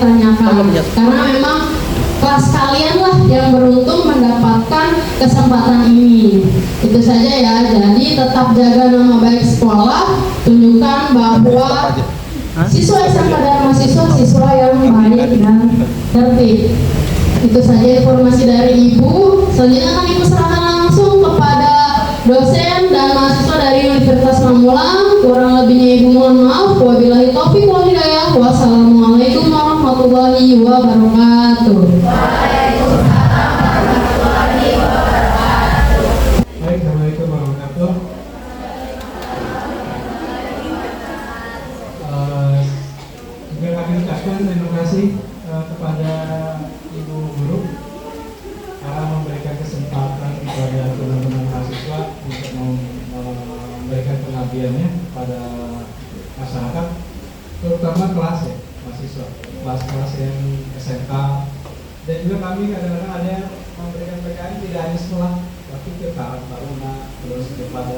tanyakan, karena memang kelas kalian lah yang beruntung mendapatkan kesempatan ini. Itu saja ya, jadi tetap jaga nama baik sekolah, tunjukkan bahwa siswa SMK dan mahasiswa siswa yang baik dan tertib. Itu saja informasi dari Ibu. Selanjutnya akan Ibu serahkan langsung kepada dosen dan mahasiswa dari Universitas Pamulang. Kurang lebihnya Ibu mohon maaf. Wabillahi taufiq wal hidayah. Wassalamualaikum warahmatullahi wabarakatuh. Baik, assalamualaikum warahmatullahi wabarakatuh. Juga kami ucapkan terima kasih kepada Ibu Guru karena memberikan kesempatan kepada teman-teman mahasiswa untuk memberikan pengabdiannya pada masyarakat, terutama kelas ya, mahasiswa, kelas-kelas yang SMK, dan juga kami kadang-kadang ada yang memberikan PKN tidak hanya sekolah, tapi ke Karang Taruna, terus kepada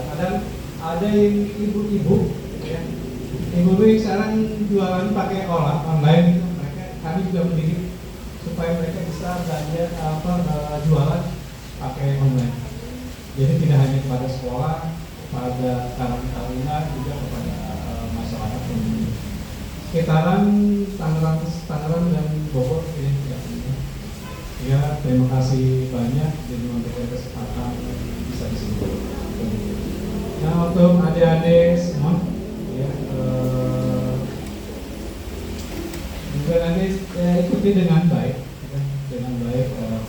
ada yang ibu-ibu, ya, ibu-ibu yang sekarang jualan pakai online gitu, kami juga mendidik supaya mereka bisa belanja jualan pakai online. Jadi tidak hanya kepada sekolah, kepada Karang Taruna, juga kepada masyarakat umum. Sekitaran Tangerang dan Bogor ini tidak punya. Ya, terima kasih banyak jadi memberikan kesempatan bisa di sini. Nah, untuk adik-adik semua, ya, juga nanti ikuti dengan baik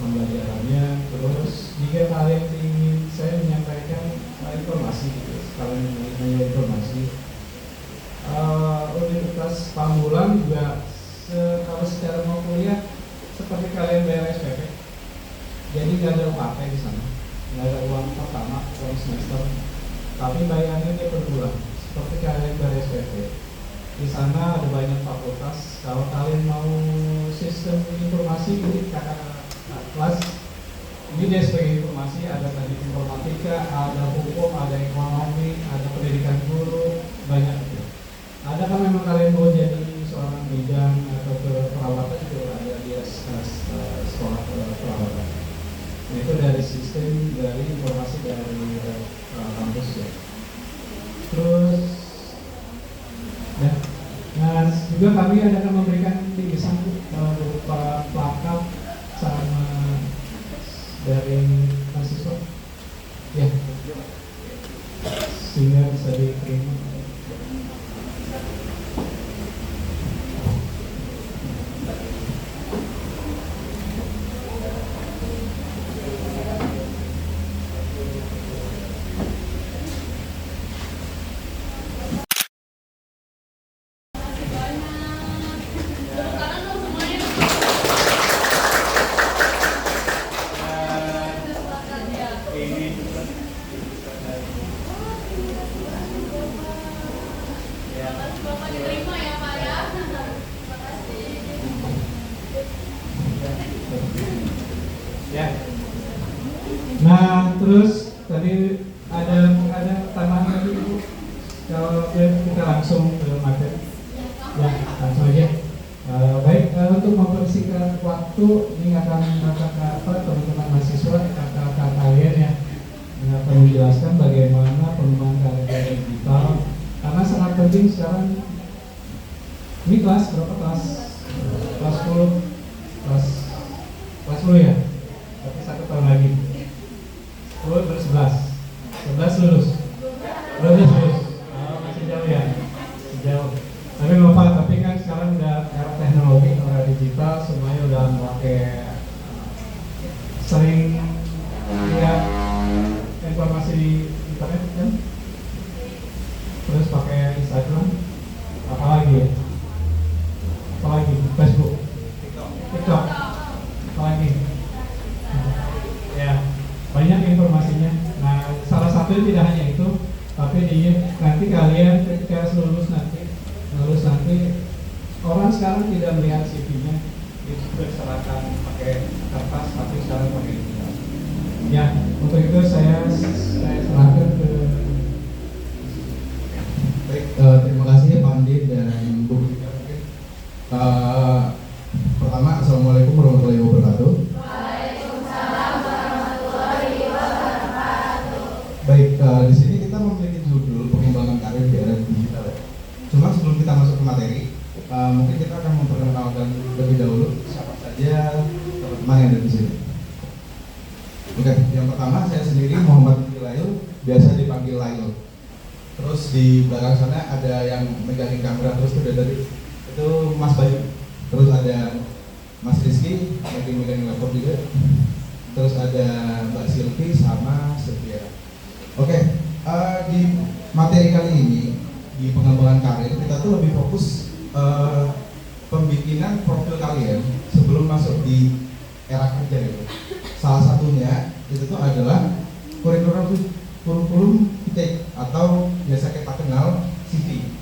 pembelajarannya. Terus jika kalian ingin saya menyampaikan informasi, kalian ingin informasi, Universitas Pamulang juga kalau secara mau kuliah seperti kalian bayar SPP, jadi nggak ada UKT di sana, nggak ada uang pertama, uang semester, tapi bayarnya dia per bulan, seperti kalian bayar SPP. Di sana ada banyak fakultas. Kalau kalian mau sistem informasi ini kakak kelas, ini dia sebagai informasi, ada tadi informatika, ada hukum, ada ekonomi, ada pendidikan guru, banyak itu. Ada kan memang kalian mau jadi seorang bidan atau ke perawatan juga ada di sekolah perawatan. Nah, itu dari sistem dari informasi dari kampus ya. Terus ya, nah juga kami akan memberikan bingkisan berupa plakat sama dari mahasiswa ya, sehingga bisa diterima. Ya. Nah, terus tadi ada tambahan lagi Bu. Kalau kita langsung ke materi. Ya, langsung aja. Baik, untuk mempersingkat waktu, ini akan teman-teman mahasiswa, kakak-kakak kalian ya, akan menjelaskan bagaimana pengembangan karya digital, karena sangat penting sekarang. Ini kelas berapa? Kelas 10, kelas 10 ya. Tapi 1 tahun lagi 10 baru 11 lulus 12 lulus. Masih jauh ya, masih jauh. Tapi nggak apa, tapi kan sekarang udah era teknologi, era digital, semuanya udah pakai sering lihat informasi di internet kan, terus pakai Instagram, apalagi ya, apalagi Facebook, TikTok, apalagi ya, banyak informasinya. Nah, salah satu tidak hanya itu, tapi nanti kalian ketika lulus nanti orang sekarang tidak melihat CV-nya, itu diserahkan pakai kertas, tapi sekarang pakai digital. Ya, untuk itu saya serahkan ke. Baik, terima kasih Pak Andi dan Bu. Terus di belakang sana ada yang megangin kamera terus udah dari itu Mas Bayu. Terus ada Mas Rizky lagi megangin laptop juga. Terus ada Mbak Silvi sama Sylvia. Oke, di materi kali ini di pengembangan karir kita tuh lebih fokus pembikinan profil kalian sebelum masuk di era kerja gitu. Salah satunya itu tuh adalah kurikulum ITE atau biasa kita kenal CV.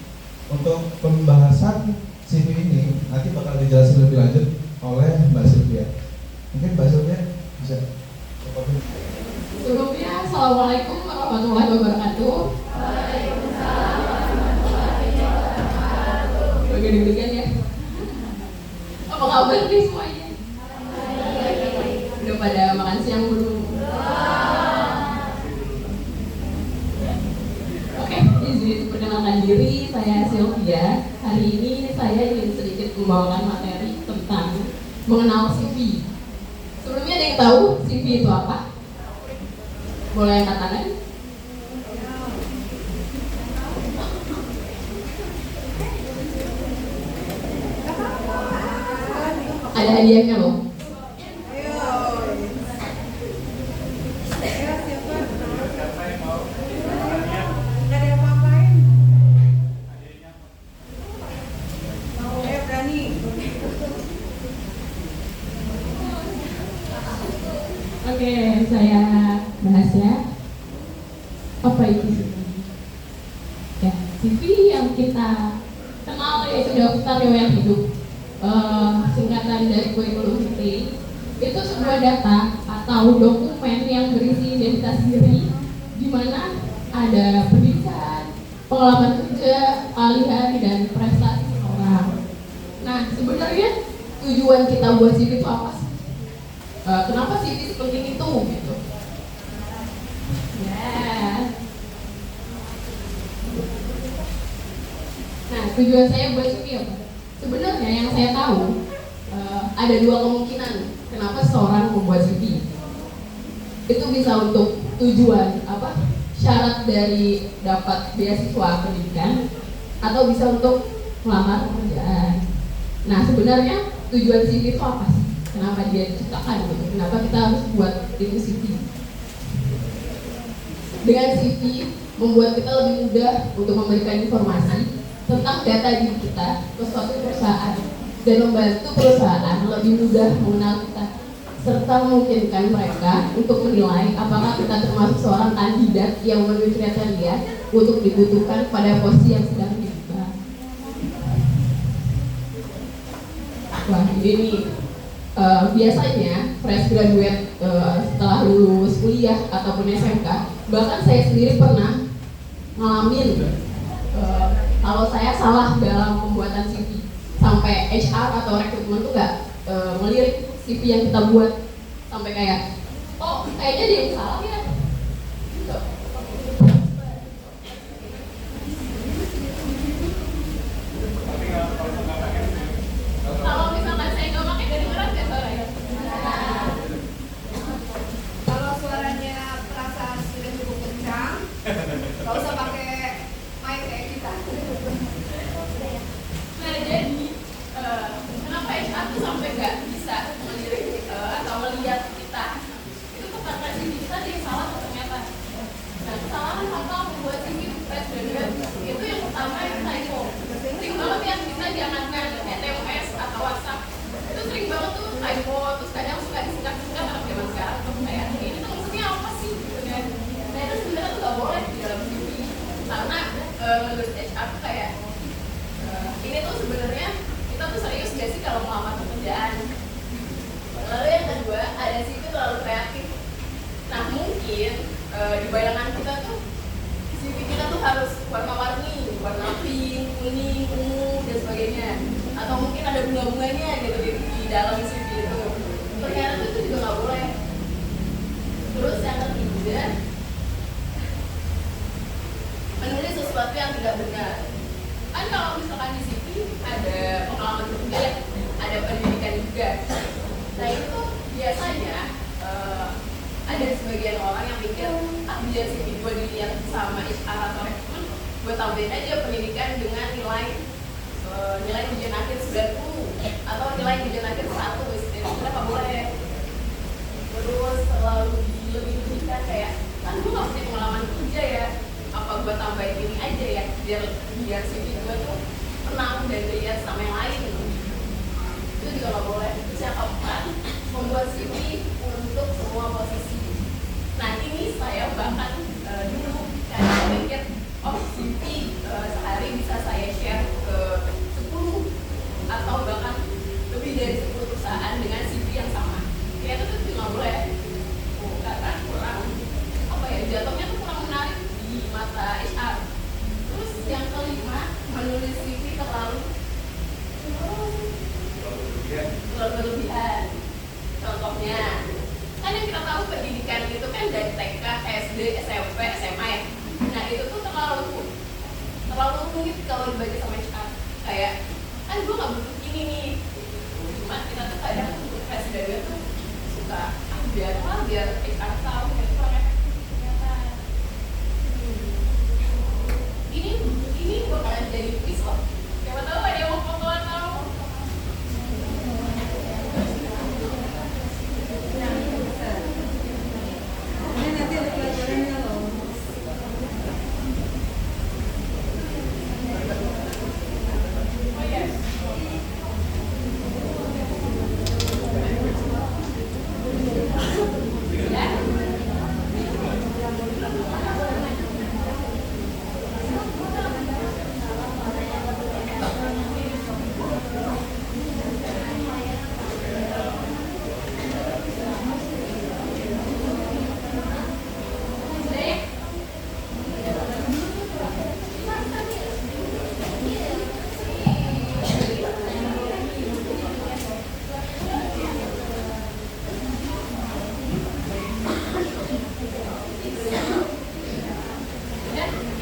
Untuk pembahasan CV ini nanti bakal dijelasin lebih lanjut oleh Mbak Sylvia. Mungkin Mbak Sylvia bisa. Sebelumnya, Assalamualaikum warahmatullahi wabarakatuh. Waalaikumsalam warahmatullahi wabarakatuh. Deg-degan ya. Apa kabar nih semuanya? Udah pada makan siang belum? Oke, izin perkenalkan diri, saya Sylvia. Hari ini saya ingin sedikit membawakan materi tentang mengenal CV. Sebelumnya ada yang tahu CV itu apa? Boleh angkat tangan? Ada hadiahnya loh. Oke, saya bahas ya. Apa itu CV? Ya, CV yang kita kenal yaitu daftar riwayat hidup. Singkatan dari kurikulum vitae. Itu sebuah data atau dokumen yang berisi identitas diri, di mana ada pendidikan, pengalaman kerja, alihan dan prestasi seseorang. Nah, sebenarnya tujuan kita buat CV itu apa sih? Kenapa CV sepenting itu gitu? Ya. Nah, tujuan saya buat CV apa? Sebenarnya yang saya tahu ada dua kemungkinan kenapa seseorang membuat CV. Itu bisa untuk tujuan apa? Syarat dari dapat beasiswa pendidikan, atau bisa untuk melamar pekerjaan. Nah, sebenarnya tujuan CV itu apa sih? Kenapa dia diciptakan gitu? Kenapa kita harus buat itu CV? Dengan CV membuat kita lebih mudah untuk memberikan informasi tentang data diri kita ke suatu perusahaan dan membantu perusahaan lebih mudah mengenal kita, serta memungkinkan mereka untuk menilai apakah kita termasuk seorang kandidat yang memenuhi kriteria untuk dibutuhkan pada posisi yang sedang dibuka. Wah, ini biasanya fresh graduate setelah lulus kuliah ataupun SMK, bahkan saya sendiri pernah ngalamin kalau saya salah dalam pembuatan CV, sampai HR atau rekrutmen tuh nggak melirik CV yang kita buat, sampai kayak, oh kayaknya dia yang salah ya. Gitu. Kalau misalkan saya nggak pakai kedengeran nggak suaranya? Kalau suaranya terasa sudah cukup kencang, nggak usah pakai mic kayak kita. Nah, jadi kenapa HR tuh sampai nggak bisa melirik atau melihat kita? Itu tuh karena CV kita ada yang salah ternyata. Nah, kesalahan fatal membuat CV fresh graduate itu yang pertama yang typo. Sering banget yang kita jangankan SMS atau WhatsApp, itu sering banget tuh typo, terus kadang suka disingkat-singkat anak zaman sekarang tuh kayak ini tuh maksudnya apa sih gitu kan. Nah, itu sebenarnya tuh nggak boleh di dalam CV karena menurut HR tuh kayak ini tuh sebenarnya kita tuh serius gak sih kalau melamar pekerjaan. Lalu yang kedua, ada CV terlalu kreatif. Nah, mungkin di bayangan kita tuh CV kita tuh harus warna-warni, warna pink, kuning, ungu dan sebagainya. Atau mungkin ada bunga-bunganya gitu di dalam CV itu. Ternyata itu juga nggak boleh. Terus yang ketiga, menulis sesuatu yang tidak benar. Kan kalau misalkan di CV ada pengalaman kerja, ada pendidikan juga. Nah, itu biasanya ada sebagian orang yang mikir, biar CV gue dilihat sama HR atau rekrutmen, gue tambahin aja pendidikan dengan nilai ujian akhir 90 atau nilai ujian akhir 100, kenapa boleh? Terus selalu lebih-lebihkan kayak, kan gue gak punya pengalaman kerja ya, apa gue tambahin ini aja ya, biar CV gue tuh menang dan dilihat sama yang lain. Itu juga gak boleh. Terus yang keempat, membuat CV untuk semua posisi. Nah ini saya bahkan dulu kayak mikir, oh CV sehari bisa saya share ke 10 atau bahkan lebih dari 10 perusahaan dengan CV yang sama. Ya itu tuh nggak boleh, karena kurang apa ya, jatuhnya tuh kurang menarik di mata HR. Terus yang kelima, menulis CV terlalu berlebihan. Contohnya, kan yang kita tahu pendidikan itu kan dari TK, SD, SMP, SMA ya. Nah itu tuh terlalu rumit kalau dibagi sama HR. Kayak, kan gue nggak butuh ini nih. Cuma kita tuh kadang presidennya tuh suka biar HR tahu ya itu kan ternyata. Ini bakalan jadi quiz loh. Siapa tahu ada yang mau fotoan tahu. Ini nanti ada pelajarannya loh. Oh yes.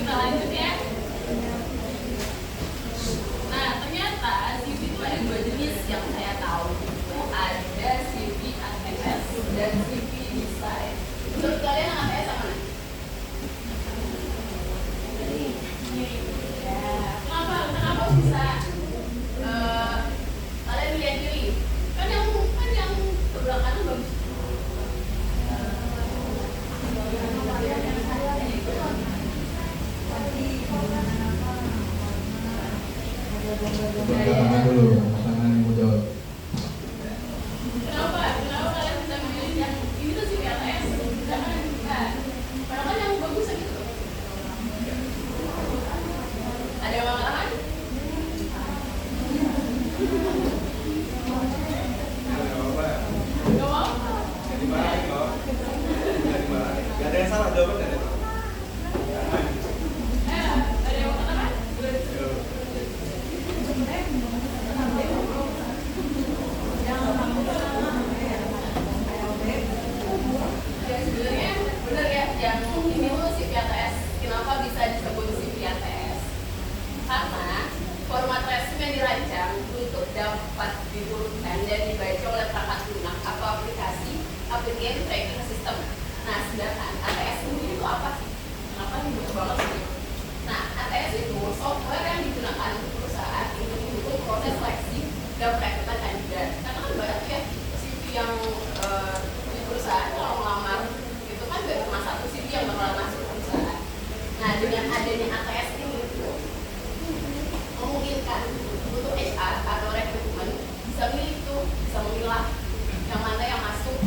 Kita lanjut ya. Nah, ternyata CV itu ada 2 jenis yang saya tahu. Itu ada CV ATS dan CV desain. Menurut kalian yang ATS yang mana? Ya, kenapa bisa kalian lihat diri? Kan yang kebelakangan bagus. Tangan dulu, tangan yang mau jawab. Kenapa kalian bisa memilih yang ini tuh CV ATS? Jangan bukan. Padahal kan yang bagus gitu. Ada yang mau ngalaman? Gak mau? Gak ada yang salah jawabannya. Ada yang mau ngalaman? Ya sebenarnya benar ya, yang ini tuh CV ATS. Kenapa bisa disebut CV ATS? Karena format resume yang dirancang untuk dapat diturunkan dan dibaca oleh perangkat lunak atau aplikasi applicant tracking system. Nah, sedangkan ATS sendiri itu apa sih? Kenapa nih butuh banget sih? Nah, ATS itu software yang digunakan perusahaan untuk mendukung proses seleksi dan perekrutan kandidat. Karena kan banyak ya CV yang di perusahaan kalau melamar itu kan gak cuma satu CV yang bakalan masuk ke perusahaan. Nah, dengan adanya ATS ini memungkinkan untuk HR atau rekrutmen bisa memilah yang mana yang masuk.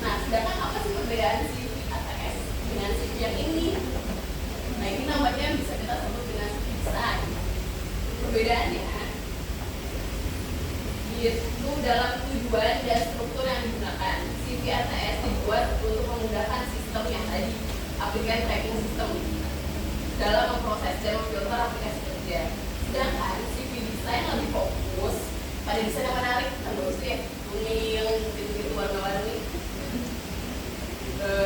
Nah, sedangkan apa sih perbedaan CV ATS dengan CV yang ini? Nah, ini namanya bisa kita sebut dengan CV desain. Perbedaannya itu dalam tujuan dan struktur yang digunakan. CV ATS dibuat untuk memudahkan sistem yang tadi, applicant tracking system, dalam memproses dan memfilter aplikasi kerja. Sedangkan CV desain lebih fokus pada desain yang menarik, kan bagus ya, kuning, gitu-gitu warna-warni,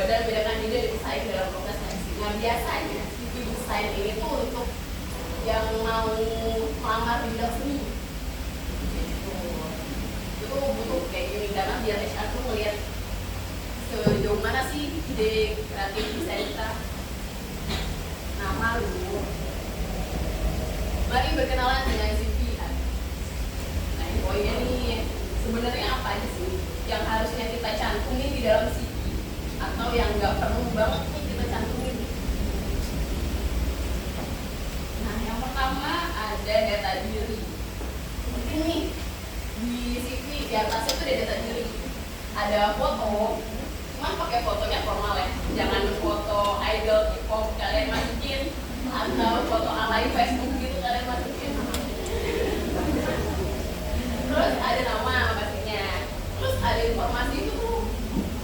dan bedakan juga dari desain dalam proses seleksi. Nah biasanya CV desain ini tuh untuk yang mau melamar di bidang seni. Itu butuh kayak gini karena biar HR tuh ngeliat sejauh mana sih ide kreatif desain kita. Nah malu Mari berkenalan dengan CV. Nah, ini poinnya nih. Sebenarnya apa aja sih yang harusnya kita cantumin di dalam CV atau yang nggak perlu banget nih kita cantumin? Nah, yang pertama ada data diri. Penting nih di CV di atasnya tuh ada data diri. Ada foto, cuman pakai fotonya formal ya. Jangan foto idol K-pop kalian masukin atau foto alay Facebook gitu kalian masukin. Terus ada nama pastinya. Terus ada informasi itu tuh.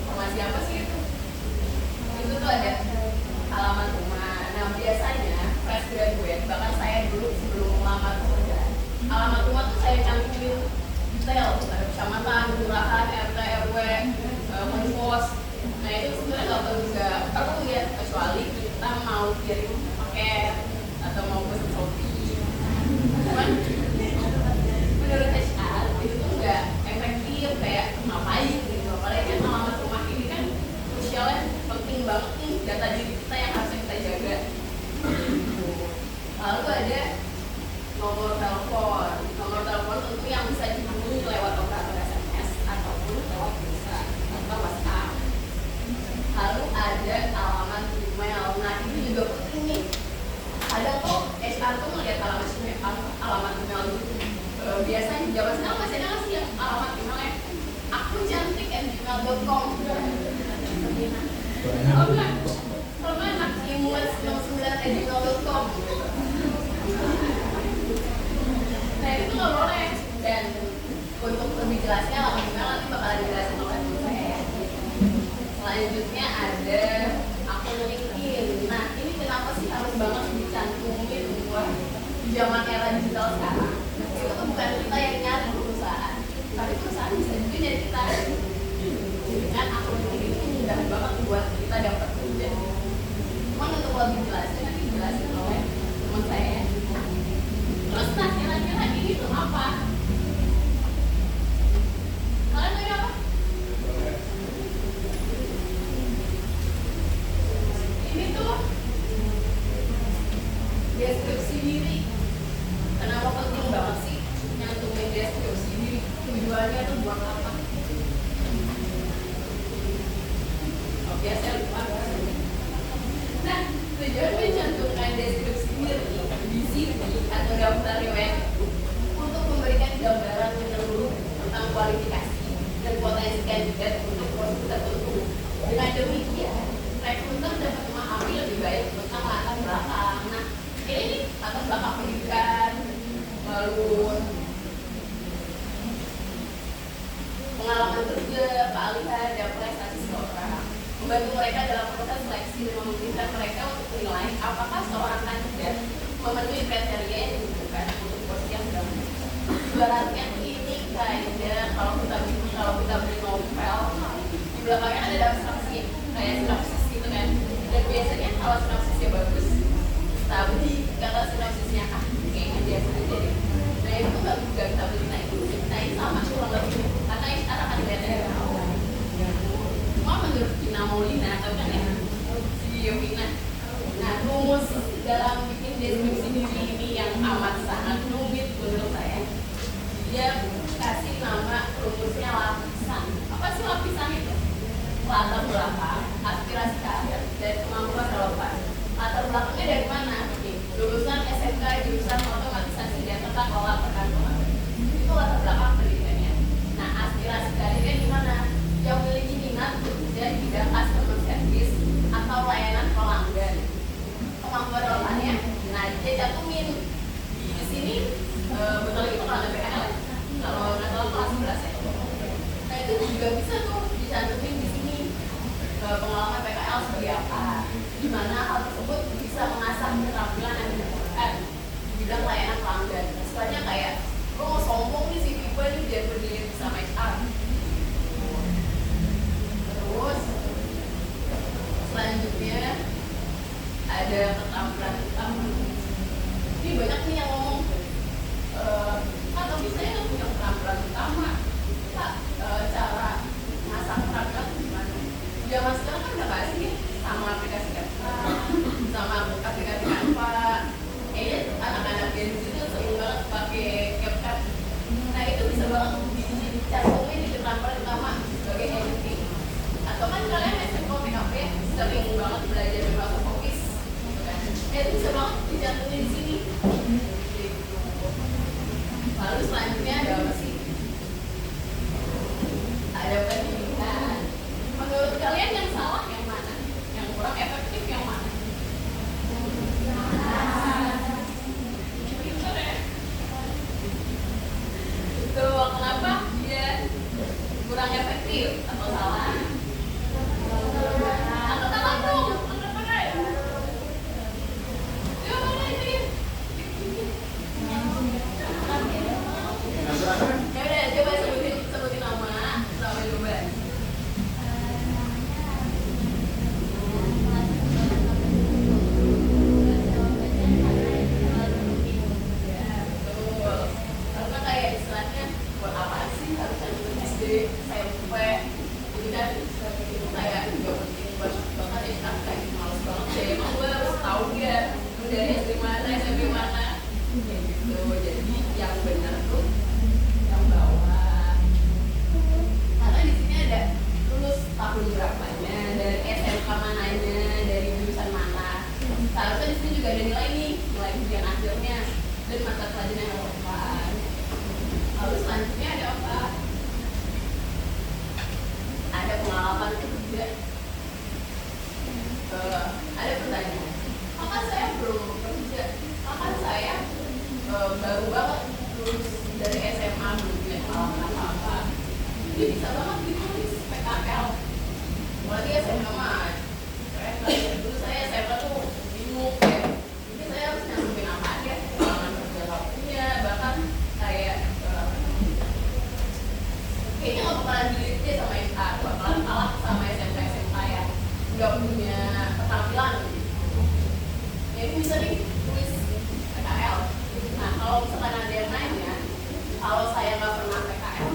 Informasi apa sih itu? Itu tuh ada alamat rumah. Nah, biasanya fresh graduate, bahkan saya dulu sebelum melamar pekerjaan, alamat rumah tuh saya cantumin detail. Ada kecamatan, kelurahan, RT, RW, pos. Nah, itu sebenarnya nggak perlu ya, kecuali kita mau kirim paket atau mau pesan Shopee. Cuman menurut HR itu tuh nggak efektif, kayak ngapain gitu. Apalagi kan alamat rumah ini kan krusialnya penting banget nih, data diri kita yang harusnya kita jaga. Lalu ada nomor telepon. Nomor telepon tentu yang bisa dihubungi lewat operator SMS ataupun lewat pulsa atau WhatsApp. Lalu ada alamat email. Nah, ini juga penting nih. Ada kok HR tuh melihat alamat email itu. Biasanya zaman sekarang masih ada nggak sih yang alamat emailnya akuncantik@gmail.com. Oh enggak, kalau nggak maximus09@gmail.com. Nah, itu nggak boleh. Dan untuk lebih jelasnya alamat email nanti bakalan dijelasin oleh saya ya. Selanjutnya ada akun LinkedIn. Nah, ini kenapa sih harus banget dicantumin buat di zaman era digital sekarang? Itu tuh bukan kita yang nyari perusahaan, tapi perusahaan bisa juga nyari kita. Dengan akun LinkedIn ini mudah banget buat kita dapat kerja. Cuman untuk lebih jelasnya nanti dijelasin oleh teman saya. Terus nah, kira-kira ini tuh apa? Kalian tahu apa? Ini tuh deskripsi diri. Kenapa penting banget sih nyantumin deskripsi diri? Tujuannya tuh buat apa? Oke, saya lupa. Nah, tujuan mencantumkan deskripsi diri di CV atau daftar riwayat untuk memberikan gambaran menyeluruh tentang kualifikasi dan potensi kandidat untuk posisi tertentu. Dengan demikian, rekruter dapat memahami lebih baik tentang latar belakang. Nah, ini nih latar belakang pendidikan, lalu pengalaman kerja, keahlian, dan prestasi seseorang. Membantu mereka dalam proses seleksi dan memungkinkan mereka untuk menilai apakah seorang kandidat memenuhi kriteria yang dibutuhkan untuk posisi yang sedang. Ibaratnya ini kayak kalau kita beli novel, di belakangnya ada abstraksi kayak sinopsis gitu kan. Dan biasanya kalau sinopsisnya bagus, tapi kata sinopsisnya kayaknya biasa aja deh. Nah, itu nggak kita beli. Nah, itu sama kurang lebih karena HR akan lihat dari awal. Cuma menurut Vina Maulina, atau kan ya si Vina, nah rumus dalam bikin deskripsi diri ini yang amat sangat rumit menurut saya. Dia kasih nama rumusnya lapisan. Apa sih lapisan itu? Latar belakang, aspirasi karir, dan kemampuan relevan. Latar belakangnya dari mana? Lulusan SMK jurusan otomatisasi dan tata kelola perkantoran. Itu latar belakang pendidikannya. Nah, aspirasi karirnya di mana? Yang memiliki minat bekerja di bidang customer service atau layanan pelanggan. Kemampuan relevannya, nah dia cantumin di sini. Betul itu pelanggan PKL ya? Kalau nggak salah kelas 11 ya. Nah, itu juga bisa tuh dicantumin di sini. Pengalaman PKL sebagai apa? Di mana hal tersebut bisa mengasah keterampilan yang dibutuhkan di bidang layanan pelanggan. Misalnya kayak, gue mau sombong nih si Viva nih biar berdiri sama HR. Terus selanjutnya ada keterampilan utama. Ini banyak nih yang ngomong, tapi saya nggak punya keterampilan utama. Kak, cara ngasah keterampilan gimana? Zaman sekarang kan udah kasih sama aplikasi Canva, sama aplikasi Canva. Anak-anak Gen Z itu sering banget belajar Microsoft Office gitu kan. Itu bisa banget dicantumin di sini gitu. Lalu selanjutnya ada apa sih? Ada pendidikan. Menurut kalian yang salah yang mana? Yang kurang efektif yang mana? Pintar ya? Itu kenapa dia kurang efektif atau salah? Angkat tangan dong, angkat tangan. Coba mana itu ya? Ya udah, coba sebutin nama sama jawaban. Betul. Karena kayak istilahnya buat apa sih harus lanjutin SD, SMP, gitu kan? Itu kayak juga penting banget ya, kita kayak males banget deh. Emang gue harus tahu ya dari SD mana, SMP mana, kayak gitu. Jadi yang benar tuh yang bawah. Karena di sini ada lulus tahun berapanya, dari SMK mananya, dari jurusan mana. Seharusnya di sini juga ada nilai nih, nilai ujian akhirnya dan mata pelajaran yang relevan. Lalu selanjutnya ada apa? Ada pengalaman kerja. Ada pertanyaan. Maka saya belum bekerja. Maka saya baru banget lulus dari SMA belum punya pengalaman apa-apa. Jadi bisa banget ditulis PKL. Apalagi SMA mah keren banget. Dulu saya SMA tuh bingung ya. Jadi saya harus nyambungin apa aja pengalaman kerja punya, bahkan kayak kayaknya nggak bakalan dilihat deh sama SA, bakalan kalah sama SMK ya, nggak punya keterampilan gitu. Jadi bisa nih tulis PKL. Nah kalau misalkan ada yang nanya, kalau saya nggak pernah PKL,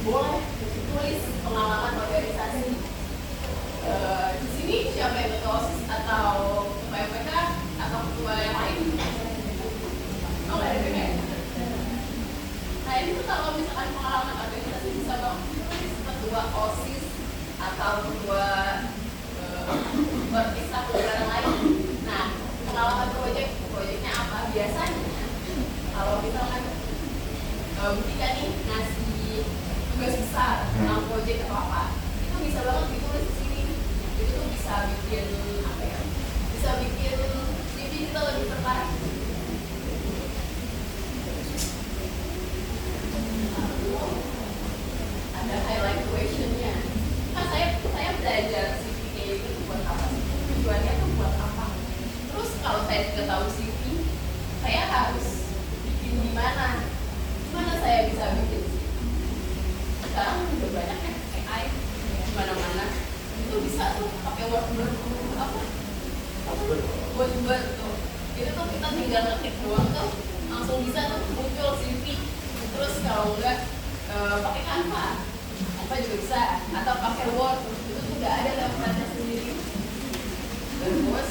boleh tulis pengalaman organisasi. Di sini siapa yang ketua OSIS atau PMPK atau ketua yang lain? Oh nggak ada PK. Nah ini tuh kalau misalkan pengalaman organisasi bisa banget ditulis ketua OSIS atau ketua ekstrakurikuler lain. Nah pengalaman proyeknya apa biasanya? Kalau misalkan kita nih ngasih tugas besar tentang proyek atau apa, itu bisa banget ditulis di sini. Itu tuh bisa bikin apa ya? Bisa bikin CV kita lebih tertarik. Lalu ada highlight questionnya. Kan saya belajar CV kayak gitu buat apa sih? Tujuannya tuh buat apa? Terus kalau saya juga tahu CV, saya harus bikin di mana? Gimana saya bisa bikin? Sekarang udah banyak ya AI di mana-mana. Itu bisa tuh pakai Word apa? Word tuh. Itu tuh kita tinggal ngetik doang tuh langsung bisa tuh muncul CV. Terus kalau enggak pakai Canva juga bisa, atau pakai Word. Itu tuh udah ada template-nya sendiri. Terus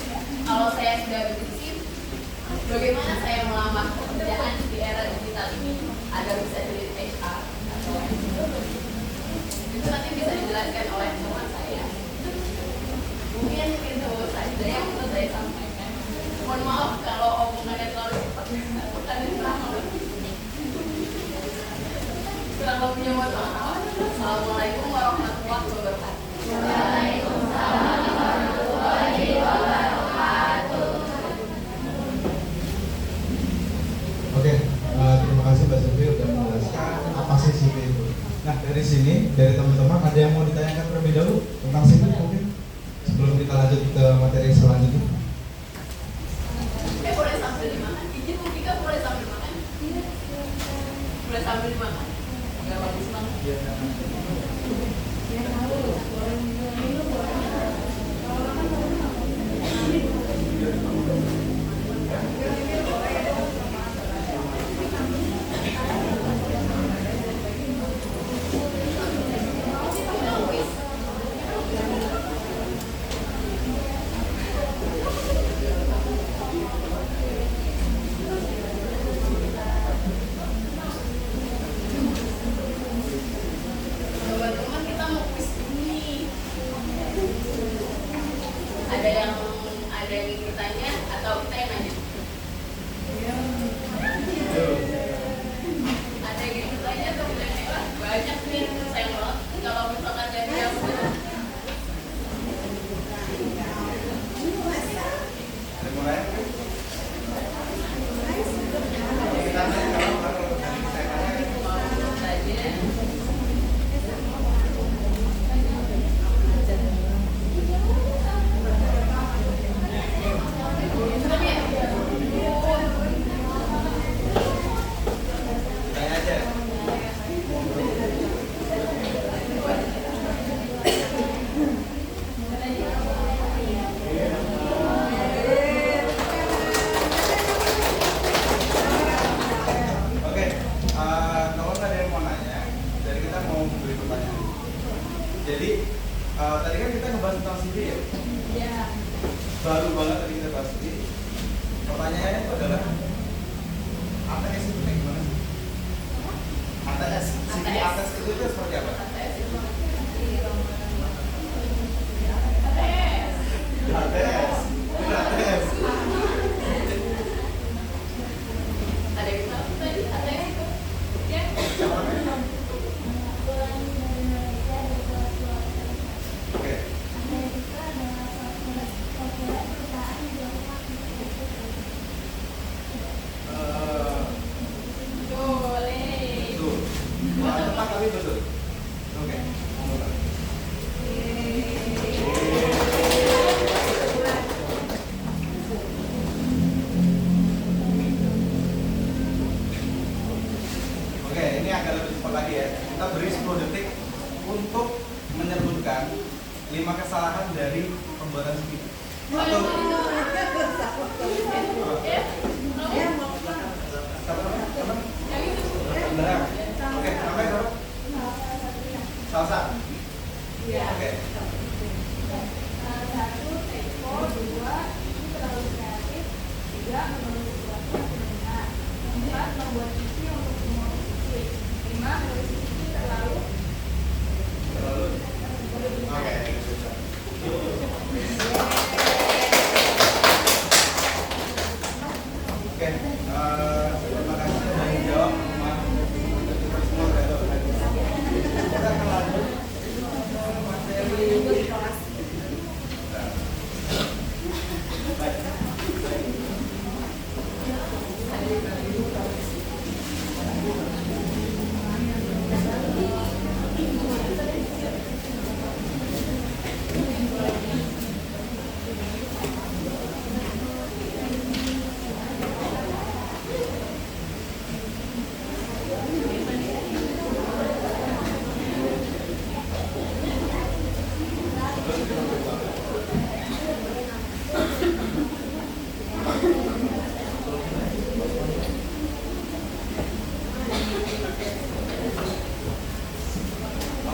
kalau saya sudah bikin CV, bagaimana saya melamar pekerjaan di era digital ini agar bisa jadi HR atau itu nanti bisa dijelaskan oleh teman saya. Mungkin itu saja yang perlu saya sampaikan. Mohon maaf kalau omongannya terlalu cepat, bukan terlalu. Kurang lebihnya mohon maaf. Assalamualaikum warahmatullahi wabarakatuh. Waalaikumsalam warahmatullahi wabarakatuh. Oke, terima kasih Mbak Sylvie sudah menjelaskan apa sih CV itu. Nah dari sini, dari teman-teman ada yang mau ditanyakan terlebih dahulu tentang CV mungkin sebelum kita lanjut ke materi selanjutnya. Boleh sambil dimakan? Izin Mufika boleh sambil makan? Boleh sambil dimakan? Gak bagus banget. Ada yang ingin bertanya atau kita yang nanya? Ada yang ingin bertanya atau kita yang nanya? Banyak nih, sayang banget kalau misalkan dari yang Ada mulai? Kita tanya kalau saya tanya. Tanya aja. Oke, kalau nggak ada yang mau nanya, jadi kita mau beri pertanyaan. Jadi tadi kan kita ngebahas tentang CV ya? ya. Baru banget tadi kita bahas CV. Pertanyaannya itu adalah ATS itu kayak gimana sih? ATS, CV ATS itu seperti apa? ATS, ATS. Ada yang tahu tadi ATS itu? Ya. Oke. Boleh. Betul. Tepat tapi betul. Oke. Oke, ini agak lebih cepat lagi ya. Kita beri 10 detik untuk menyebutkan 5 kesalahan dari pembuatan CV. Atau siapa namanya? Siapa? Benar. Oke, namanya siapa? Salsa. Oke. Terlalu. Oke. Oke, terima kasih sudah menjawab semua kita akan lanjut materi.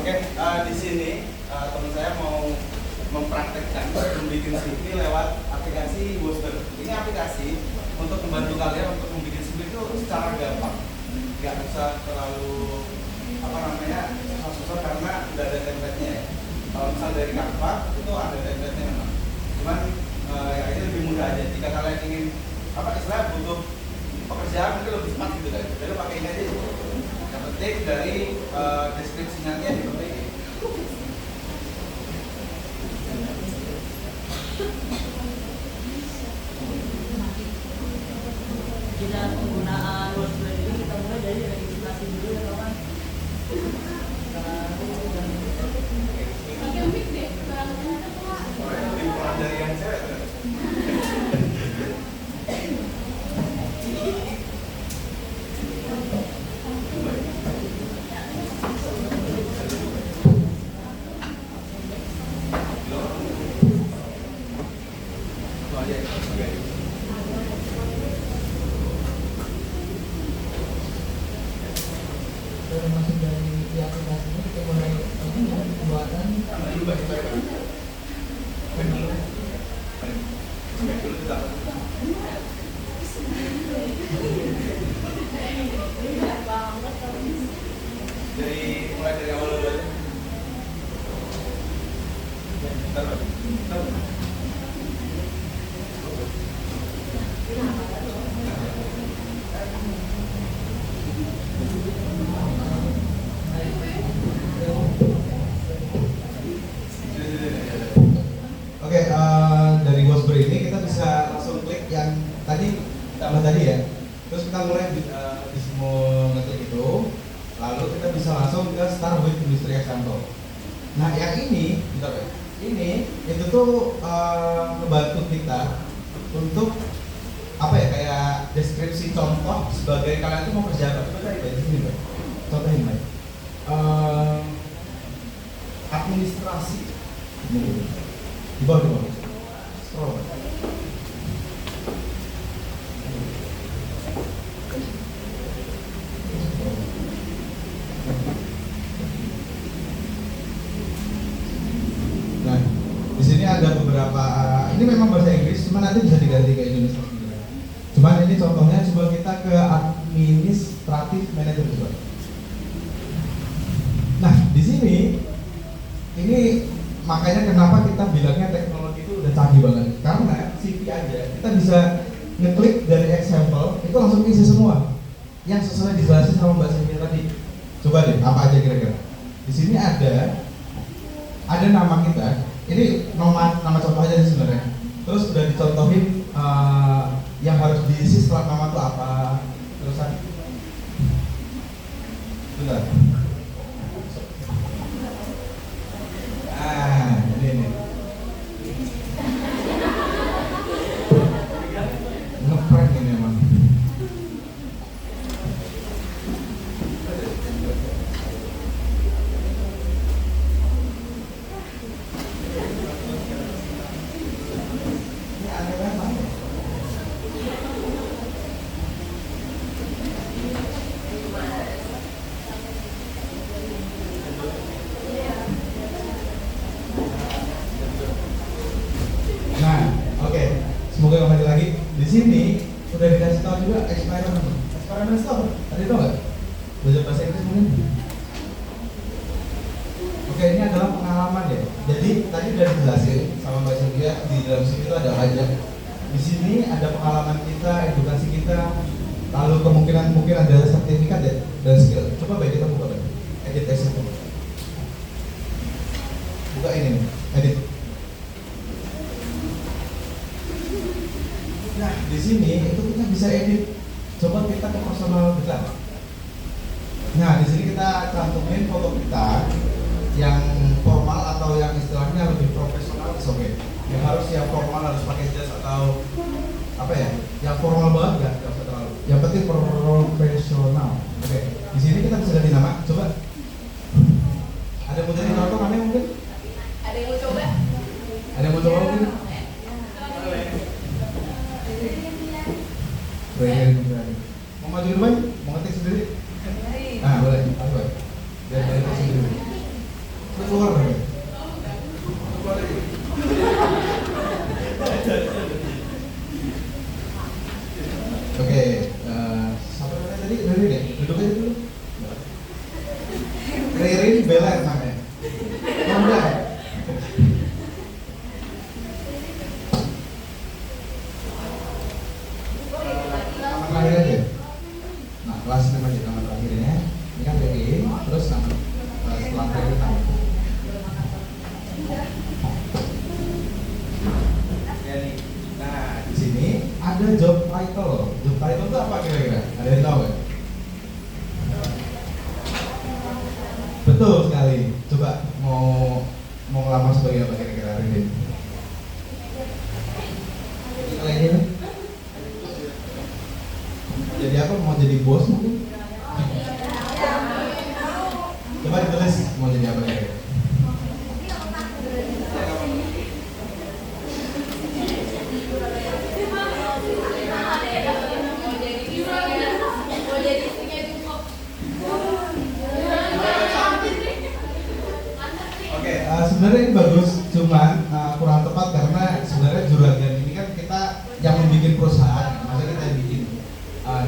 Oke, di sini teman saya mau mempraktekkan membuat CV lewat aplikasi Wosber. Ini aplikasi untuk membantu kalian untuk membuat CV itu secara gampang, nggak usah terlalu susah karena udah ada template-nya ya. Kalau misal dari Canva itu ada template-nya memang. Cuman ya ini lebih mudah aja. Jika kalian ingin istilah butuh pekerjaan mungkin lebih cepat gitu kan. Jadi pakai ini aja. Yang penting dari deskripsinya diperbaiki. Kita penggunaan Wordpress ini kita mulai dari registrasi dulu ya kawan. Pakai mic deh, barangnya ada Pak. Lebih kurang dari yang cewek. Termasuk dari aplikasi ini kita mulai pembuatan Dari mulai dari awal dulu aja. Bentar. contoh tadi ya. Terus kita mulai di semua ngetik itu, lalu kita bisa langsung ke start with industry example. Nah yang ini, bentar ya, ini itu tuh ngebantu kita untuk apa ya, kayak deskripsi contoh sebagai kalian tuh mau kerja apa. Coba cari di sini, Pak. Contohin, Pak. Administrasi. Di bawah. Scroll. Nah, di sini ada beberapa. Ini memang bahasa Inggris, cuma nanti bisa diganti ke Indonesia. Cuman ini contohnya, coba kita ke administratif manager coba. Nah, di sini ini makanya kenapa kita bilangnya teknologi itu udah canggih banget. Karena CV aja kita bisa ngeklik dari example itu langsung isi semua yang sesuai dijelasin sama Mbak Sylvia tadi. Coba deh, apa aja kira-kira? Di sini ada nama kita. Ini nama contoh aja sih sebenarnya. Terus udah dicontohin yang harus diisi setelah nama itu apa. Terusan, bentar. Ini ngeprank ini emang. Ini aneh banget. Nah, oke. Semoga kembali lagi. Di sini udah dikasih tahu juga eksperimen. Eksperimen itu apa? Tadi tahu nggak? Belajar bahasa Inggris mungkin. Oke, ini adalah pengalaman ya. Jadi tadi udah dijelasin sama Mbak Sylvia, di dalam sini itu ada aja. Di sini ada pengalaman kita, edukasi kita, lalu kemungkinan mungkin ada sertifikat ya dan skill. Coba baik kita buka baik. Edit text itu. Buka ini nih, edit. Nah, di sini itu kita bisa edit. Coba kita ke personal kita. Nah, di sini kita cantumin foto kita yang formal atau yang istilahnya lebih profesional, oke. Yang harus yang formal harus pakai jas atau apa ya? Yang formal banget nggak usah terlalu. Yang penting profesional. Oke. Di sini kita bisa ganti nama. Coba. Ada yang mau jadi contoh namanya mungkin? Ada yang mau coba? Ada yang mau coba mungkin? Mau maju dulu, mau ngetik sendiri? Nah, boleh. Apa? Biar ngetik sendiri. Keluar lagi. Keluar lagi. Oke, siapa namanya tadi? Ririn ya? Duduk aja dulu. Ririn Bella namanya. Oh enggak. Nama terakhir aja. Nah, kelas nama aja nama terakhirnya. Ini kan Ririn, terus nama setelah Ririn nama. Nah, di sini ada job title. Job title itu apa kira-kira? Ada yang tahu nggak? Betul sekali. Coba mau ngelamar sebagai apa kira-kira Ridin? Lainnya? Jadi apa? Mau jadi bos mungkin? Coba ditulis mau jadi apa kira-kira? Sebenarnya ini bagus, cuman kurang tepat karena sebenarnya juragan ini kan kita yang membuat perusahaan, maksudnya kita yang bikin.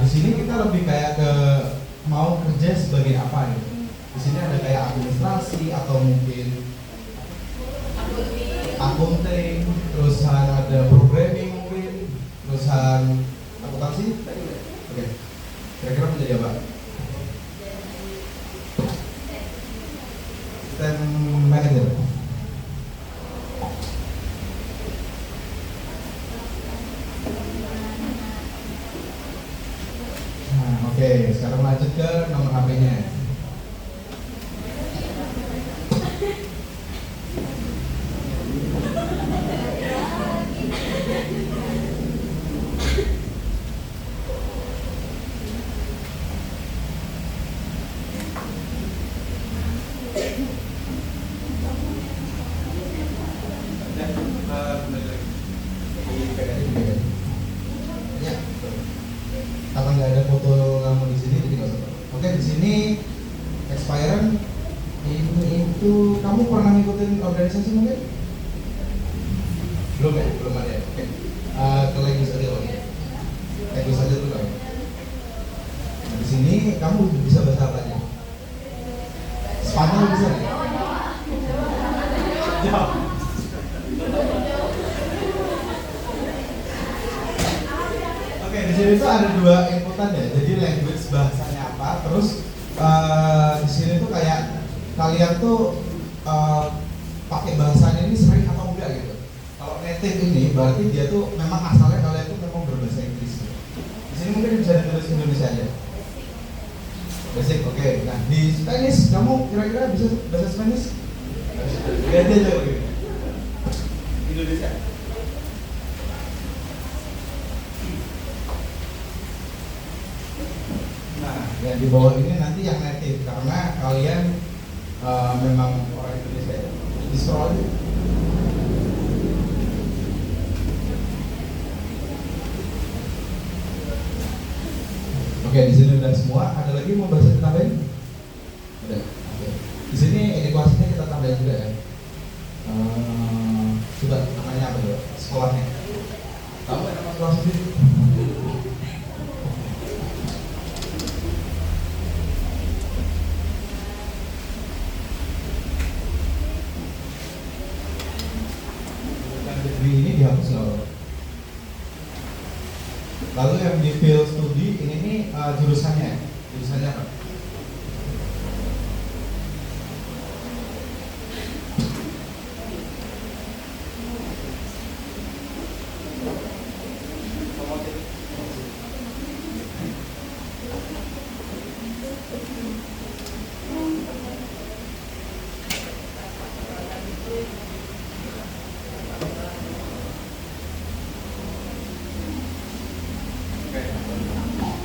Di sini kita lebih kayak ke mau kerja sebagai apa gitu. Di sini ada kayak administrasi atau mungkin accounting, terusan ada programming mungkin, terusan akuntansi. Oke, kira-kira menjadi apa? System manager. Oke, sekarang lanjut ke nomor HP-nya. Ya, karena nggak ada foto kamu di sini, jadi nggak usah. Oke, di sini expiren ini itu kamu pernah ngikutin organisasi mungkin? Belum ya, belum ada. Oke, ke language aja oke. Language aja dulu kamu. Nah, di sini kamu bisa bahasa apa aja? Spanyol bisa nggak? Jauh. Oke, di sini tuh ada dua inputan ya. Jadi language bahasanya apa, terus di sini tuh kayak kalian tuh pakai bahasanya ini sering atau enggak gitu. Kalau native ini berarti dia tuh memang asalnya kalian tuh memang berbahasa Inggris. Di sini mungkin bisa ditulis Indonesia aja. Basic, oke. Nah di Spanish kamu kira-kira bisa bahasa Spanish? Ganti aja begini. Indonesia. Nah, yang di bawah ini nanti yang native karena kalian memang orang Indonesia. Di scroll aja. Oke, di sini udah semua. Ada lagi mau bahasa kita tambahin? Udah. Oke. Di sini edukasinya kita tambahin juga ya. Coba namanya apa dulu? Sekolahnya. Tahu nggak nama sekolah sendiri? Degree ini dihapus loh. Lalu yang di field studi ini nih jurusannya apa?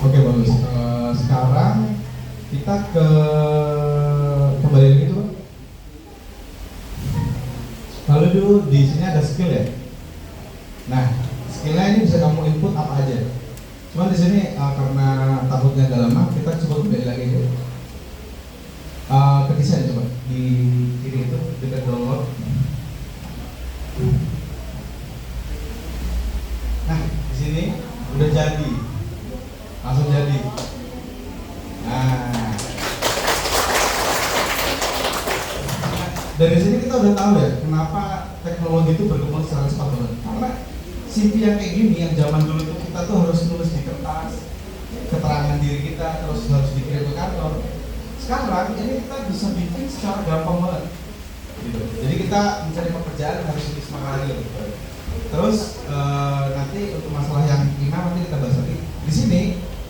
Oke bagus. Sekarang kita kembali lagi tuh. Lalu dulu di sini ada skill ya. Nah, skillnya ini bisa kamu input apa aja. Cuman di sini karena takutnya agak lama, kita coba kembali lagi dulu. Ke desain coba di kiri itu dekat download. Nah, di sini udah jadi. Langsung jadi. Nah, dari sini kita udah tahu ya kenapa teknologi itu berkembang secara cepat banget. Karena CV yang kayak gini yang zaman dulu tuh kita tuh harus nulis di kertas, keterangan diri kita terus harus dikirim ke kantor. Sekarang ini kita bisa bikin secara gampang banget. Gitu. Jadi kita mencari pekerjaan harus lebih semangat lagi. Terus nanti untuk masalah yang email nanti kita bahas lagi. Di sini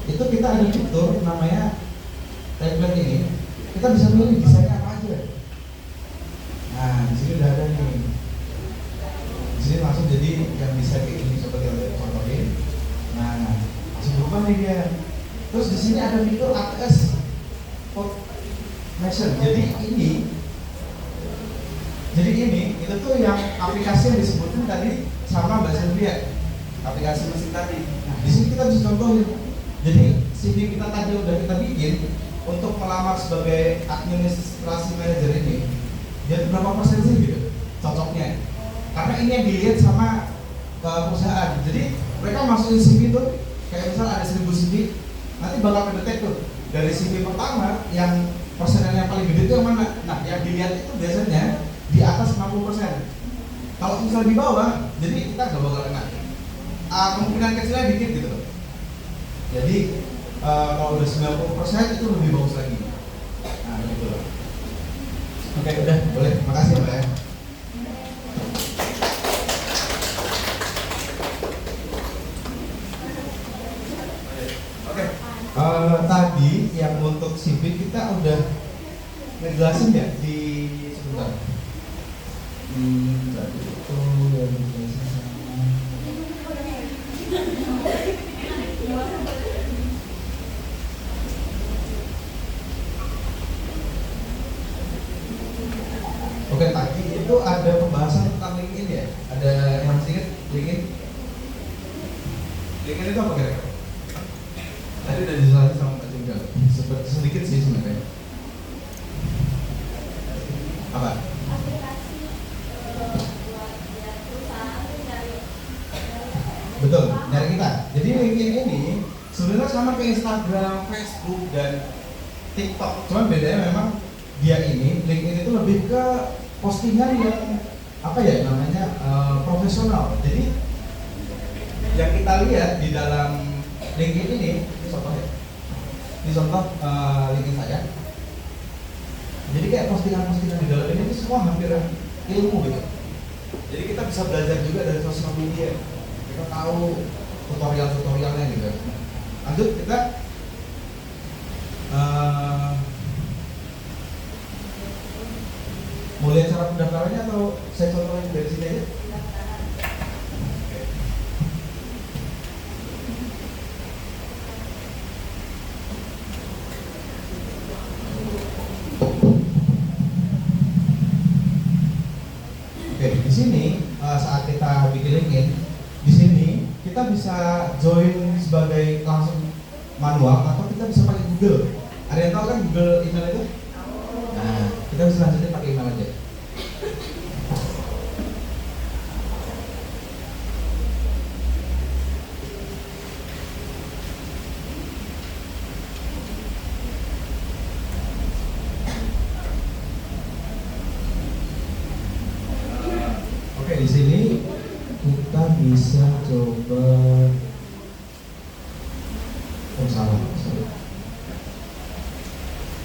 itu kita ada fitur namanya template ini. Kita bisa pilih desainnya apa aja. Nah, di sini udah ada nih. Di sini langsung jadi yang bisa kayak gini seperti yang tadi contohin. Nah, langsung berubah nih dia. Terus di sini ada fitur ATS Automation. Jadi ini itu tuh yang aplikasi yang disebutin tadi sama Mbak Sylvia. Aplikasi mesin tadi. Nah, di sini kita bisa contohin. Jadi CV kita tadi udah kita bikin untuk melamar sebagai administrasi manajer ini, dia berapa persen sih gitu cocoknya? Karena ini yang dilihat sama perusahaan. Jadi mereka masukin CV itu kayak misal ada 1000 CV, nanti bakal kedetek tuh dari CV pertama yang persenan yang paling gede itu yang mana? Nah, yang dilihat itu biasanya di atas 60%. Kalau misal di bawah, jadi kita nggak bakal kena. Kemungkinan kecilnya dikit gitu loh. Jadi kalau udah 90% itu lebih bagus lagi. Nah gitu loh. Oke udah boleh, makasih Mbak ya. Oke. yang untuk CV kita udah ngejelasin ya di sebentar. Tadi itu yang dijelasin sama. Oke, tadi itu ada pembahasan tentang LinkedIn ya. Ada yang masih ingat LinkedIn? LinkedIn itu apa kira-kira? Tadi udah dijelasin sama Pak Jenggal. Sedikit sih sebenarnya. Apa? Betul, nyari kita. Jadi LinkedIn ini sebenarnya sama kayak Instagram, Facebook, dan TikTok. Cuman bedanya memang dia ini LinkedIn itu lebih ke postingan yang apa ya namanya profesional. Jadi yang kita lihat di dalam LinkedIn ini contoh ya. Ini contoh LinkedIn saya. Jadi kayak postingan-postingan di dalam ini semua hampir ilmu gitu. Jadi kita bisa belajar juga dari sosial media. Kita tahu tutorial-tutorialnya gitu. Lanjut kita mau lihat cara pendaftarannya atau saya contohin dari sini aja? Oke, di sini saat kita bikin LinkedIn, di sini kita bisa join sebagai langsung manual atau kita bisa pakai Google. Ada yang tahu kan Google email itu? Nah, kita bisa lanjutin pakai email aja. Oke, di sini kita bisa coba. Oh salah.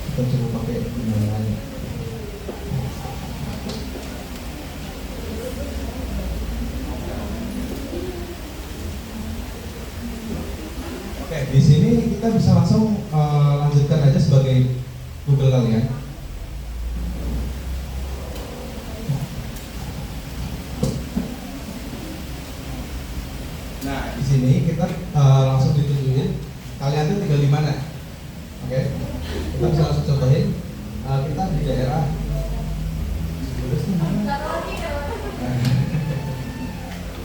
Kita coba pakai email lain. Oke, di sini kita bisa langsung lanjutkan aja sebagai Google kalian. Nah, di sini kita langsung ditunjukin kalian tuh tinggal di mana. Oke, kita bisa langsung contohin. Kita di daerah.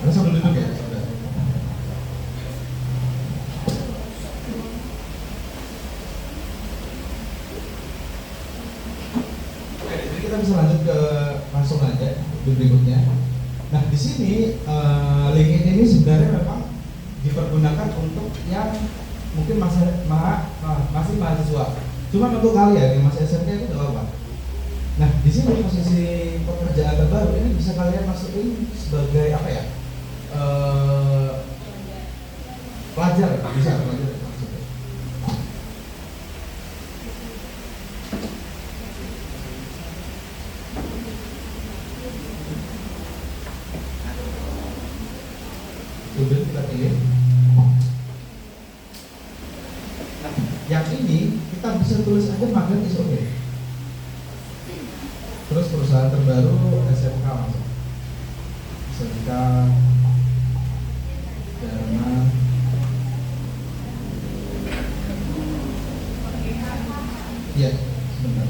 Ada sambil duduk ya. Oke, jadi kita bisa lanjut ke langsung aja di berikutnya. Nah, di sini LinkedIn ini sebenarnya memang dipergunakan untuk yang mungkin masih mahasiswa. Cuma untuk kalian yang masih SMK itu tidak apa. Nah, di sini posisi pekerjaan terbaru ini bisa kalian masukin sebagai apa ya? Pelajar, bisa pelajar. Kemudian kita pilih. Nah, yang ini kita bisa tulis aja magang is oke. Terus perusahaan terbaru SMK langsung. SMK Dharma. Iya, sebentar.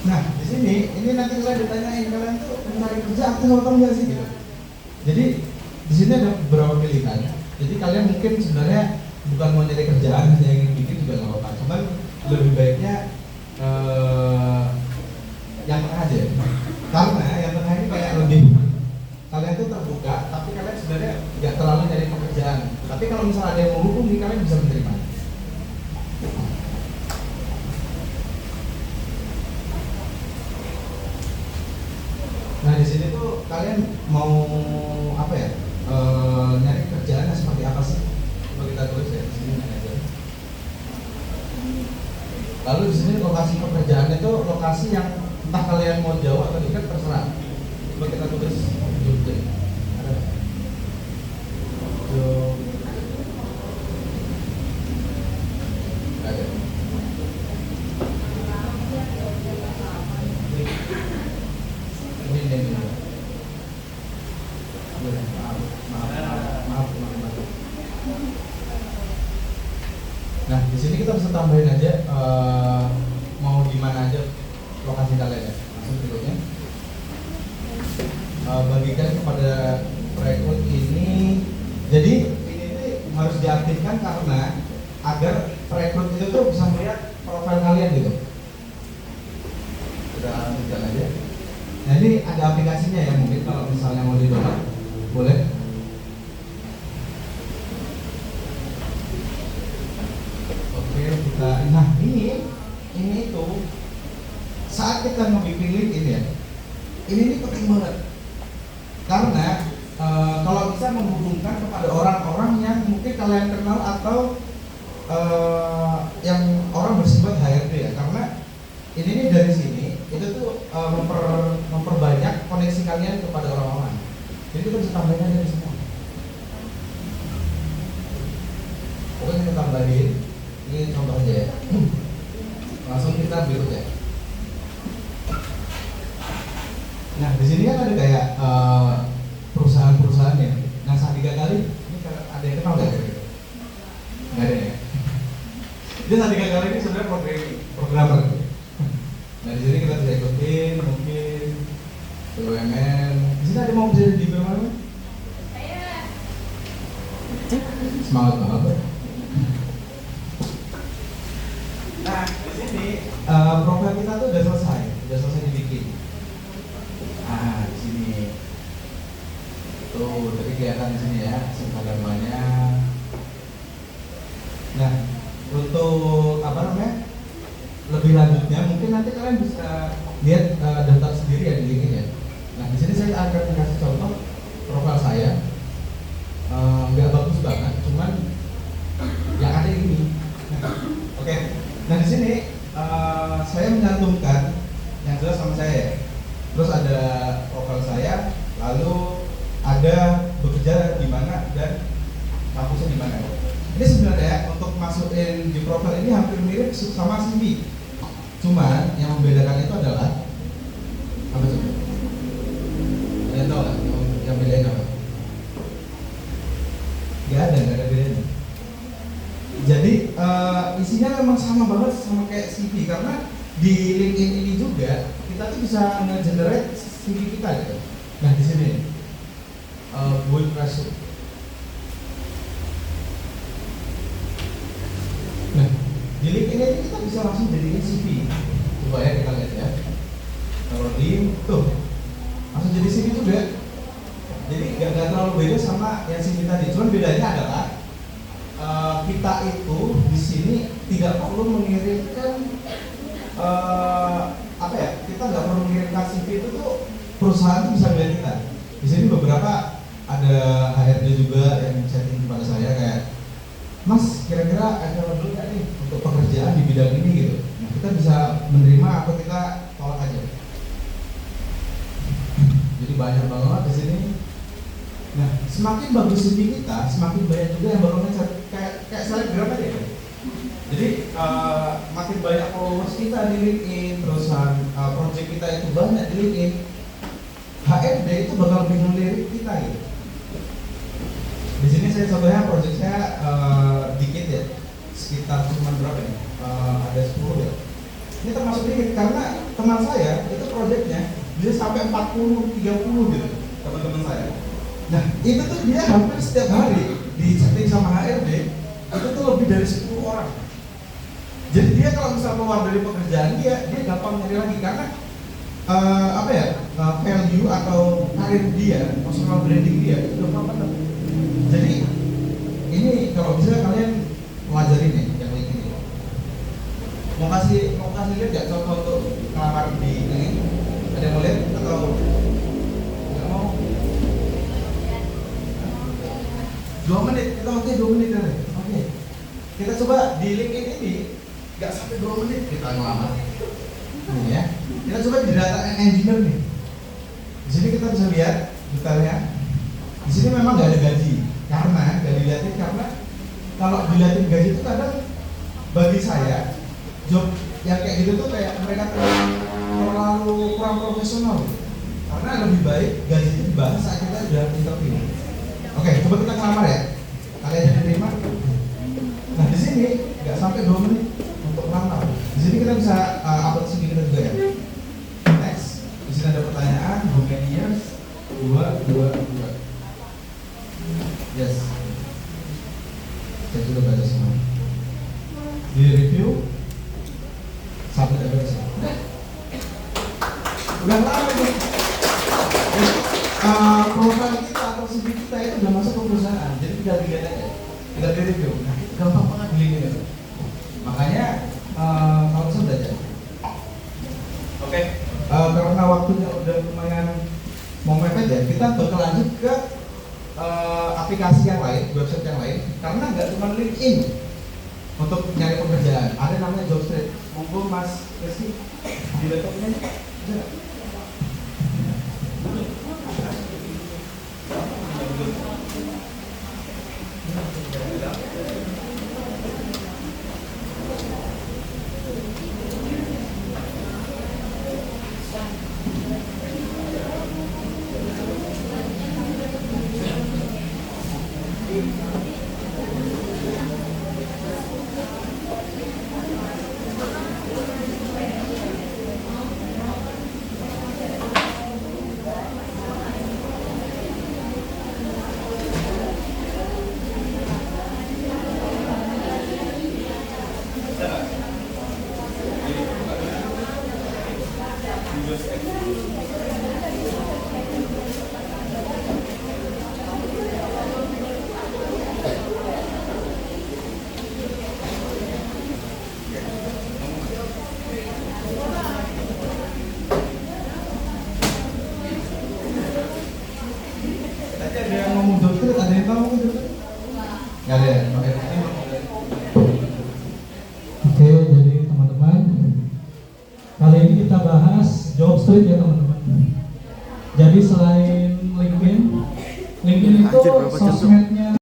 Nah, di sini ini nanti kalian ditanyain kalian tuh mencari kerja aktif atau enggak sih gitu. Jadi di sini ada beberapa pilihan. Jadi kalian mungkin sebenarnya bukan mau nyari kerjaan, hanya ingin bikin juga nggak apa-apa. Cuman lebih baiknya yang tengah aja. Karena yang tengah ini kayak lebih kalian tuh terbuka, tapi kalian sebenarnya nggak terlalu nyari pekerjaan. Tapi kalau misalnya ada yang mau hubungi, kalian bisa menerima. Nah, di sini tuh kalian mau apa ya? Nyari kerjaannya seperti apa sih? Coba kita tulis ya di sini aja. Lalu di sini lokasi pekerjaannya itu lokasi yang entah kalian mau jauh atau dekat terserah. Coba kita tulis Jogja. mana aja lokasi kalian ya. Langsung berikutnya. Bagikan kepada rekrut ini. Jadi ini harus diaktifkan karena agar rekrut itu tuh bisa melihat profil kalian gitu. Kita lanjutkan aja. Nah ini ada aplikasinya ya, mungkin kalau misalnya mau di-download boleh. Oke, kita nah ini tuh saat kita ngebikin link ini ya, ini penting banget karena kalau bisa menghubungkan kepada orang-orang yang mungkin kalian kenal atau yang orang bersifat HRD ya, karena ini dari sini itu tuh memperbanyak koneksi kalian kepada orang-orang. Jadi kita bisa tambahin aja di semua. Oke, kita tambahin. Ini contoh aja ya. Langsung kita berikut ya. Nah di sini kan ada kayak perusahaan-perusahaan ya. Nah saat 3 kali ini ada yang kenal nggak? Nggak ada ya. Jadi saat 3 kali ini sebenarnya programmer. Nah di sini kita bisa ikutin mungkin BUMN. Di sini ada mau bisa di BUMN? Saya. Semangat banget. Nah di sini profil kita tuh udah selesai dibikin. Nah di sini tuh tadi kelihatan di sini ya Instagramnya. Nah untuk apa namanya? Lebih lanjutnya mungkin nanti kalian bisa lihat daftar sendiri ya di link ini ya. Nah di sini saya akan kasih contoh profil saya. Nggak bagus banget, cuman yang ada ini. Oke. Nah di sini saya mencantumkan yang jelas sama saya ya. Terus ada profil saya, lalu ada bekerja di mana dan kampusnya di mana. Ini sebenarnya untuk masukin di profil ini hampir mirip sama CV. Cuman yang membedakan itu adalah apa tuh? Kalian tahu nggak yang bedain apa? Nggak ada bedanya. Jadi isinya memang sama banget sama kayak CV karena di LinkedIn ini juga kita tuh bisa nge-generate CV kita gitu. Nah di sini build resume. Nah di LinkedIn ini kita bisa langsung jadikan CV. Coba ya kita lihat ya. Kalau di tuh langsung jadi CV juga. Jadi nggak terlalu beda sama yang CV tadi. Cuman bedanya adalah kita itu di sini tidak perlu mengirimkan apa ya? Kita nggak perlu mengirimkan CV itu tuh perusahaan itu bisa melihat kita. Di sini beberapa ada HRD juga yang chatting kepada saya kayak, Mas kira-kira available nggak nih untuk pekerjaan di bidang ini gitu. Nah, kita bisa menerima atau kita tolak aja. Jadi banyak banget di sini. Nah, semakin bagus CV kita, semakin banyak juga yang bakal ngecat kayak selebgram aja ya. Jadi makin banyak followers kita di LinkedIn, terusan project kita itu banyak di LinkedIn, HRD itu bakal lebih ngelirik kita gitu. Di sini saya contohnya project saya dikit ya, sekitar cuma berapa ya? Ada 10 ya. Ini termasuk dikit karena teman saya itu projectnya bisa sampai 40, 30 gitu teman-teman saya. Nah itu tuh dia hampir setiap hari di chatting sama HRD itu tuh lebih dari 10 orang. Jadi dia kalau misalnya keluar dari pekerjaan dia gampang nyari lagi karena apa ya value atau karir dia, personal branding dia itu udah banget. Jadi ini kalau bisa kalian pelajarin nih yang ini. Mau kasih lihat nggak contoh untuk ngelamar di ini? Ada yang mau lihat atau nggak mau? 2 menit, kita pakai 2 menit kan? Oke. Kita coba di LinkedIn ini nggak sampai 2 menit kita ngelamar. Ini ya. Kita coba di data engineer nih. Di sini kita bisa lihat detailnya. Di sini memang nggak ada gaji karena nggak dilihatin karena kalau dilihatin gaji itu kadang bagi saya job yang kayak gitu tuh kayak mereka terlalu kurang profesional. Karena lebih baik gaji itu dibahas saat kita udah interview. Oke, coba kita ngelamar ya. Kalian jadi terima. Nah di sini nggak sampai 2 menit untuk ngelamar. Di sini kita bisa upload CV Udah lama nih. Profil kita atau CV kita itu udah masuk ke perusahaan, jadi tinggal dilihat aja, tinggal di review. Nah, gampang banget belinya. Makanya kalau bisa belajar. Oke, karena waktunya udah lumayan mau mepet ya, kita bakal lanjut ke aplikasi yang lain, website yang lain. Karena nggak cuma LinkedIn untuk nyari pekerjaan, ada namanya Jobstreet. Mumpung Mas Reski di laptopnya, bisa nggak? Ada yang ngomong Jobstreet, ada yang tahu ngomong Jobstreet? Nggak ada ya? Oke, jadi teman-teman, kali ini kita bahas Jobstreet ya teman-teman. Jadi selain LinkedIn itu sosmednya